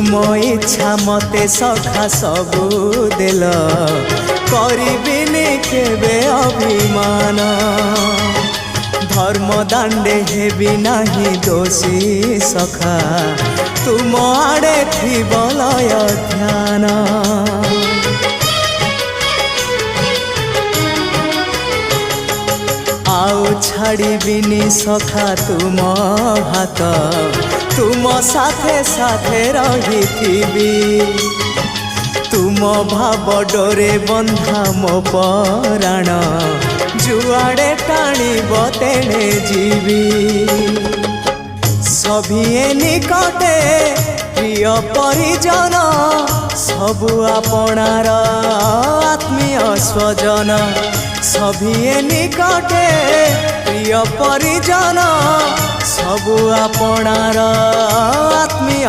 तुम इच्छा मते सखा सबू देल करिबिनी केबे अभिमान धर्म दांडे हेबी नाही दोषी सखा तुम आड़े थी बलय ध्यान आउ छाड़िबिनी सखा तुम हाथ तुम साथे साथे रही तुम भाव डोरे बंधा मो पराण जुआड़े टाणीब तेणे जीवी सभिए निकटे प्रिय परिजन सबु आपणार आत्मीय स्वजन सभिए निकटे प्रिय परिजन सबु आपणार आत्मीय